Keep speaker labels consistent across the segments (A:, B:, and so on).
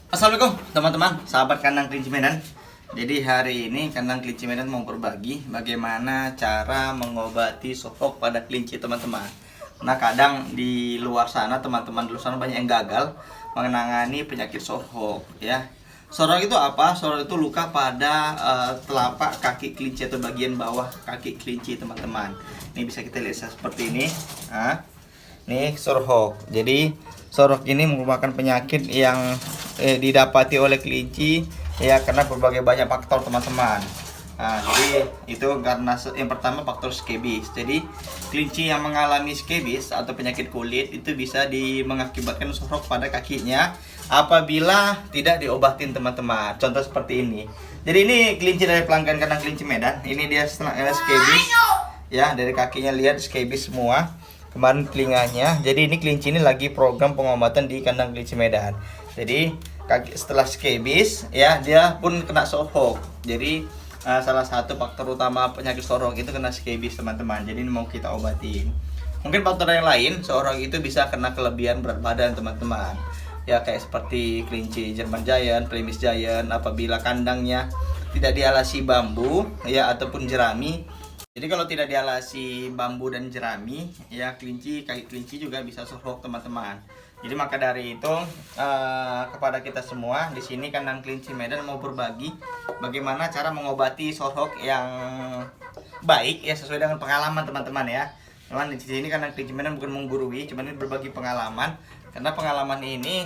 A: Assalamualaikum teman-teman, sahabat kandang kelinci Medan. Jadi hari ini kandang kelinci Medan mau berbagi bagaimana cara mengobati sohok pada kelinci teman-teman. Nah kadang di luar sana teman-teman di luar sana banyak yang gagal menangani penyakit sohok ya. Sohok itu apa? Sohok itu luka pada telapak kaki kelinci atau bagian bawah kaki kelinci teman-teman. Ini bisa kita lihat seperti ini. Nah, nih sorok. Jadi sorok ini merupakan penyakit yang didapati oleh kelinci ya karena berbagai banyak faktor teman-teman. Nah, jadi itu karena yang pertama faktor skebis. Jadi kelinci yang mengalami skebis atau penyakit kulit itu bisa mengakibatkan sorok pada kakinya apabila tidak diobatin teman-teman. Contoh seperti ini. Jadi ini kelinci dari pelanggan kandang kelinci Medan. Ini dia skebis ya, dari kakinya lihat skebis semua. Kemarin telinganya. Jadi ini kelinci ini lagi program pengobatan di kandang kelinci Medan. Jadi setelah skebis ya dia pun kena sorok. Jadi salah satu faktor utama penyakit sorok itu kena skebis teman-teman. Jadi ini mau kita obatin. Mungkin faktor yang lain sorok itu bisa kena kelebihan berat badan teman-teman. Ya kayak seperti kelinci German Giant, Flemish Giant apabila kandangnya tidak dialasi bambu ya ataupun jerami. Jadi kalau tidak dialasi bambu dan jerami, ya kaki kelinci juga bisa sorok teman-teman. Jadi maka dari itu kepada kita semua di sini kandang kelinci Medan mau berbagi bagaimana cara mengobati sorok yang baik ya sesuai dengan pengalaman teman-teman ya. Teman di sini kandang kelinci Medan bukan menggurui, cuma ini berbagi pengalaman. Karena pengalaman ini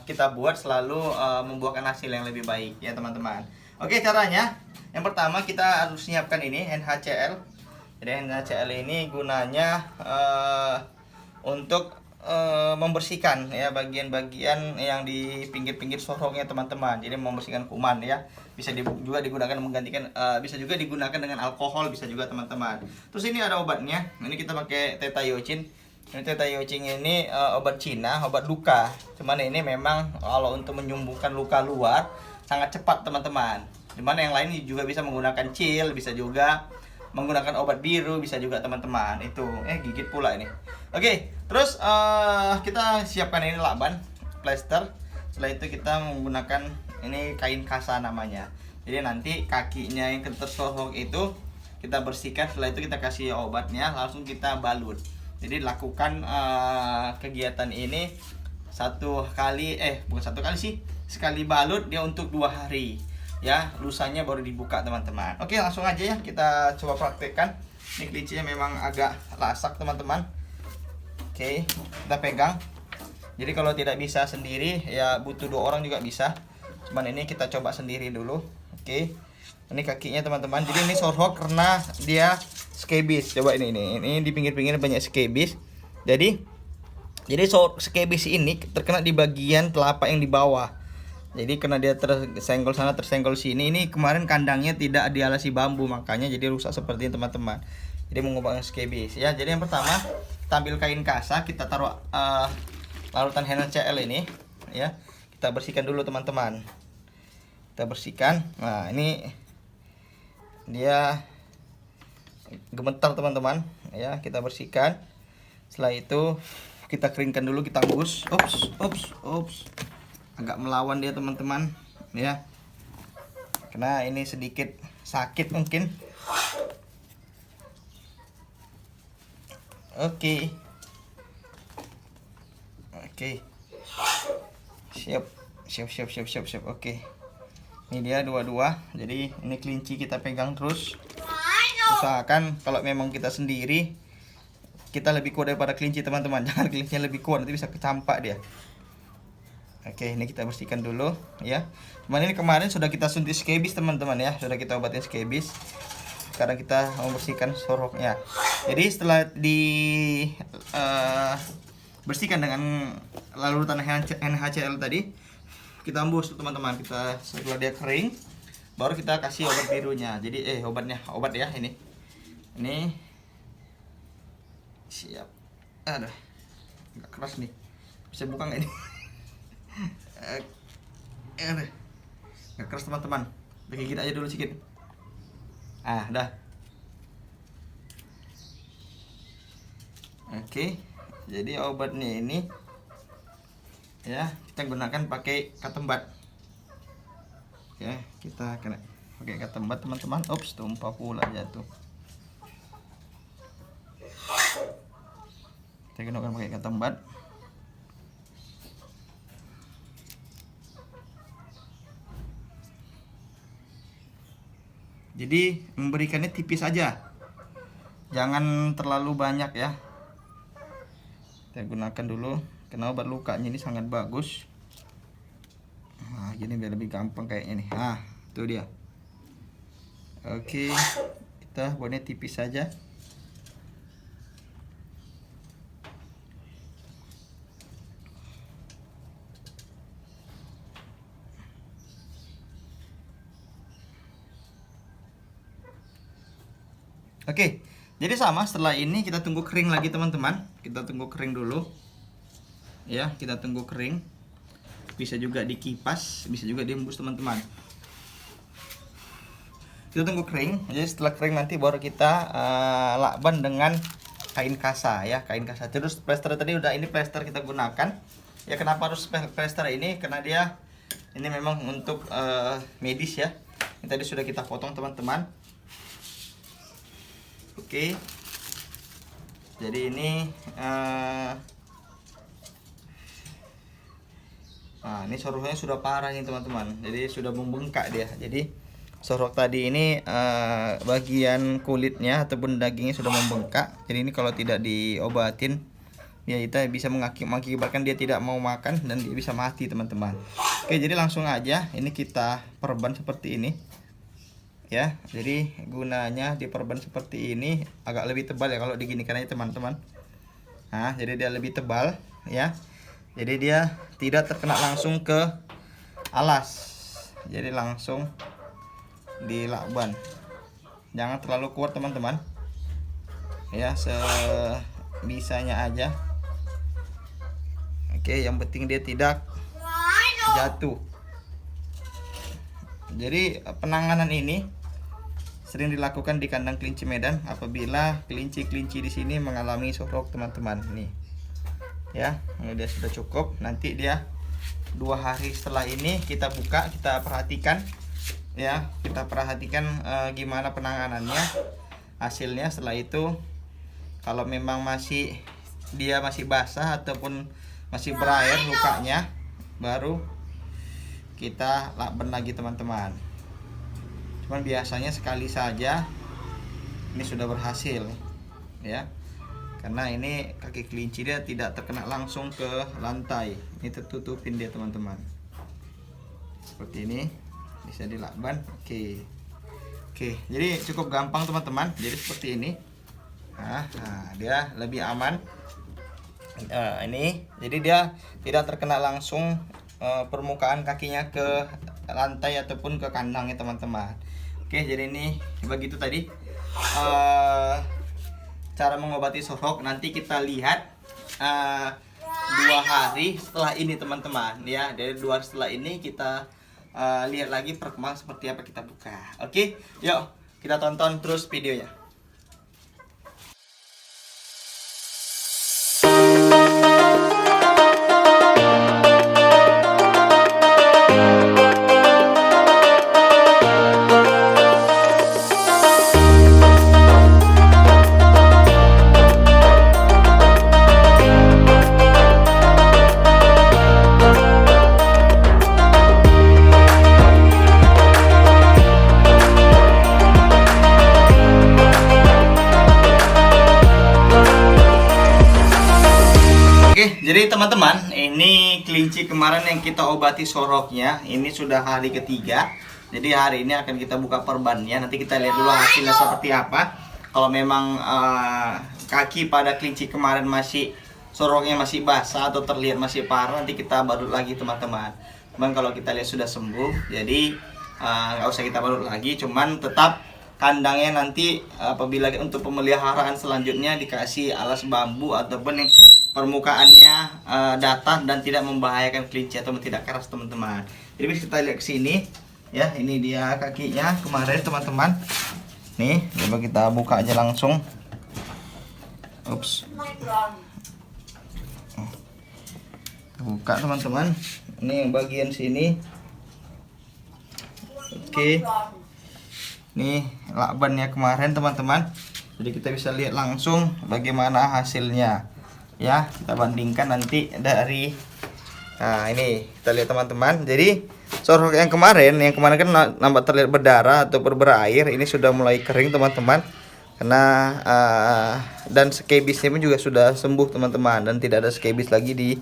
A: kita buat selalu membuahkan hasil yang lebih baik ya teman-teman. Oke caranya. Yang pertama kita harus siapkan ini NHCl. Jadi NHCl ini gunanya untuk membersihkan ya bagian-bagian yang di pinggir-pinggir soroknya teman-teman. Jadi membersihkan kuman ya. Bisa juga digunakan menggantikan bisa juga digunakan dengan alkohol bisa juga teman-teman. Terus ini ada obatnya. Ini kita pakai tetayocin. Ini tetayocin ini obat Cina, obat luka. Cuman ini memang kalau untuk menyembuhkan luka luar sangat cepat teman-teman. Dimana yang lain juga bisa menggunakan cil, bisa juga menggunakan obat biru, bisa juga teman-teman. Itu gigit pula ini. Oke, terus kita siapkan ini lakban, plester. Setelah itu kita menggunakan ini kain kasa namanya. Jadi nanti kakinya yang tersorok itu kita bersihkan. Setelah itu kita kasih obatnya, langsung kita balut. Jadi lakukan kegiatan ini bukan satu kali sih, sekali balut dia untuk 2 hari ya, lusanya baru dibuka teman-teman. Oke langsung aja ya kita coba praktekkan. Ini kelincinya memang agak lasak teman-teman. Oke kita pegang. Jadi kalau tidak bisa sendiri ya butuh 2 orang juga bisa, cuman ini kita coba sendiri dulu. Oke ini kakinya teman-teman. Jadi ini sorok karena dia skebis. Coba ini di pinggir-pinggir banyak skebis. Jadi skebis ini terkena di bagian telapak yang di bawah. Jadi karena dia tersenggol sana tersenggol sini. Ini kemarin kandangnya tidak dialasi bambu, makanya jadi rusak seperti ini teman-teman. Jadi mengubah skebis ya. Jadi yang pertama kita ambil kain kasa, kita taruh larutan NaCl ini ya. Kita bersihkan dulu teman-teman. Kita bersihkan. Nah ini dia gemetar teman-teman ya, kita bersihkan. Setelah itu kita keringkan dulu, kita hembus. Ops. Agak melawan dia teman-teman ya, karena ini sedikit sakit mungkin. Oke siap. Oke ini dia dua-dua. Jadi ini kelinci kita pegang terus. Usahakan kalau memang kita sendiri kita lebih kuat daripada kelinci teman-teman. Jangan kelincinya lebih kuat, nanti bisa kecampak dia. Oke ini kita bersihkan dulu ya. Cuman ini kemarin sudah kita suntik skebis teman-teman ya, sudah kita obatin skebis. Sekarang kita membersihkan soroknya. Jadi setelah bersihkan dengan larutan NHCl tadi, kita hembus teman-teman. Kita setelah dia kering baru kita kasih obat birunya. Jadi obat ya ini siap. Aduh agak keras nih, bisa buka nggak ini? Nggak keras teman-teman, gigit aja dulu sedikit. Dah. Oke jadi obatnya ini Ya, kita gunakan pakai katembat. Oke, kita kena pakai katembat teman-teman. Ups, tumpah pula jatuh. Kita gunakan pakai katembat. Jadi memberikannya tipis saja, jangan terlalu banyak ya. Kita gunakan dulu, karena obat lukanya ini sangat bagus. Nah, gini biar lebih gampang kayaknya nih. Nah, itu dia. Oke, kita buatnya tipis saja. Oke, jadi sama, setelah ini kita tunggu kering lagi teman-teman. Kita tunggu kering dulu. Ya, kita tunggu kering. Bisa juga dikipas, bisa juga diembus teman-teman. Kita tunggu kering. Jadi setelah kering nanti baru kita lakban dengan kain kasa ya, kain kasa. Terus plester tadi udah, ini plester kita gunakan. Ya, kenapa harus plester ini? Karena dia ini memang untuk medis ya. Ini tadi sudah kita potong teman-teman. Oke. Jadi ini nah, ini soroknya sudah parah nih teman-teman. Jadi sudah membengkak dia. Jadi sorok tadi ini bagian kulitnya ataupun dagingnya sudah membengkak. Jadi ini kalau tidak diobatin, ya kita bisa mengakibatkan dia tidak mau makan dan dia bisa mati teman-teman. Oke, jadi langsung aja ini kita perban seperti ini. Ya, jadi gunanya diperban seperti ini, agak lebih tebal ya kalau diginikan aja teman-teman. Nah, jadi dia lebih tebal ya. Jadi dia tidak terkena langsung ke alas. Jadi langsung dilakban. Jangan terlalu kuat teman-teman. Ya, sebisanya aja. Oke, yang penting dia tidak jatuh. Jadi penanganan ini sering dilakukan di kandang kelinci Medan apabila kelinci-kelinci di sini mengalami sorok teman-teman. Nih. Ya, ini dia sudah cukup. Nanti dia 2 hari setelah ini kita buka, kita perhatikan ya, kita perhatikan gimana penanganannya, hasilnya. Setelah itu kalau memang dia masih basah ataupun masih berair lukanya, baru kita lakban lagi teman-teman. Cuman biasanya sekali saja ini sudah berhasil ya, karena ini kaki kelinci dia tidak terkena langsung ke lantai, ini tertutupin dia teman-teman. Seperti ini bisa dilakban. Oke, jadi cukup gampang teman-teman. Jadi seperti ini. Nah, dia lebih aman. Ini jadi dia tidak terkena langsung permukaan kakinya ke lantai ataupun ke kandangnya teman-teman. Oke, jadi ini begitu tadi cara mengobati sorok. Nanti kita lihat 2 hari setelah ini teman-teman ya. Dari 2 hari setelah ini kita lihat lagi perkembangan seperti apa, kita buka. Oke, yuk kita tonton terus videonya. Jadi teman-teman, ini kelinci kemarin yang kita obati soroknya, ini sudah hari ketiga. Jadi hari ini akan kita buka perbannya. Nanti kita lihat dulu hasilnya seperti apa. Kalau memang kaki pada kelinci kemarin soroknya masih basah atau terlihat masih parah, nanti kita balut lagi teman-teman. Cuman kalau kita lihat sudah sembuh, jadi nggak usah kita balut lagi. Cuman tetap kandangnya nanti apabila untuk pemeliharaan selanjutnya dikasih alas bambu ataupun yang permukaannya datar dan tidak membahayakan kelinci atau tidak keras teman-teman. Jadi bisa kita lihat ke sini ya, ini dia kakinya kemarin teman-teman. Nih, coba kita buka aja langsung. Ups. buka teman-teman. Ini yang bagian sini. Oke. Nih lakbannya kemarin teman-teman. Jadi kita bisa lihat langsung bagaimana hasilnya. Ya, kita bandingkan nanti dari ini kita lihat teman-teman. Jadi sorok yang kemarin kan nampak terlihat berdarah atau berair. Ini sudah mulai kering teman-teman. Karena dan skebisnya pun juga sudah sembuh teman-teman, dan tidak ada skebis lagi di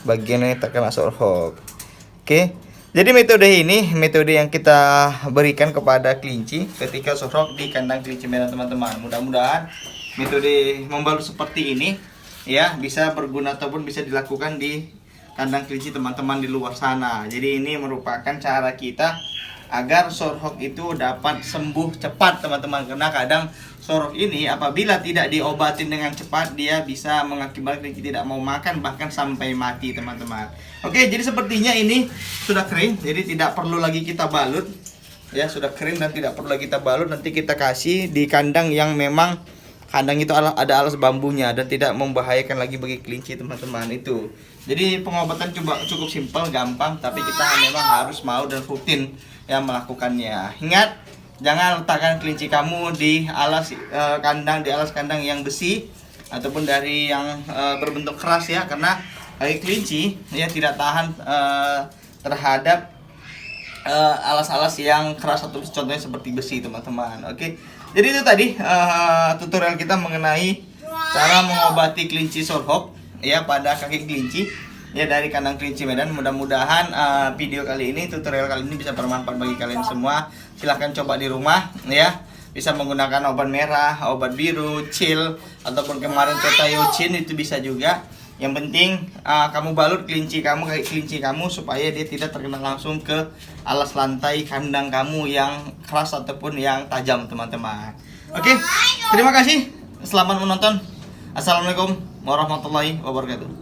A: bagian yang terkena sorok. Oke, jadi metode ini metode yang kita berikan kepada kelinci ketika sorok di kandang kelinci merah teman-teman. Mudah-mudahan metode membalut seperti ini ya bisa berguna ataupun bisa dilakukan di kandang kelinci teman-teman di luar sana. Jadi ini merupakan cara kita agar sorok itu dapat sembuh cepat teman-teman, karena kadang sorok ini apabila tidak diobatin dengan cepat dia bisa mengakibatkan kelinci tidak mau makan, bahkan sampai mati teman-teman. Oke, jadi sepertinya ini sudah kering, jadi tidak perlu lagi kita balut ya, sudah kering dan tidak perlu lagi kita balut. Nanti kita kasih di kandang yang memang kandang itu ada alas bambunya dan tidak membahayakan lagi bagi kelinci teman-teman itu. Jadi pengobatan cukup simpel, gampang, tapi kita memang harus mau dan rutin yang melakukannya. Ingat, jangan letakkan kelinci kamu di alas kandang yang besi ataupun dari yang berbentuk keras ya, karena kelinci ya tidak tahan terhadap alas-alas yang keras atau contohnya seperti besi teman-teman. Oke, jadi itu tadi tutorial kita mengenai cara mengobati kelinci sorok ya pada kaki kelinci ya dari kandang kelinci Medan. Mudah-mudahan video kali ini, tutorial kali ini bisa bermanfaat bagi kalian semua. Silahkan coba di rumah ya, bisa menggunakan obat merah, obat biru, chill, ataupun kemarin Cetayocin itu bisa juga. Yang penting kamu balut kelinci kamu, kaki kelinci kamu, supaya dia tidak terkena langsung ke alas lantai kandang kamu yang keras ataupun yang tajam teman-teman. Oke, terima kasih, selamat menonton. Assalamualaikum warahmatullahi wabarakatuh.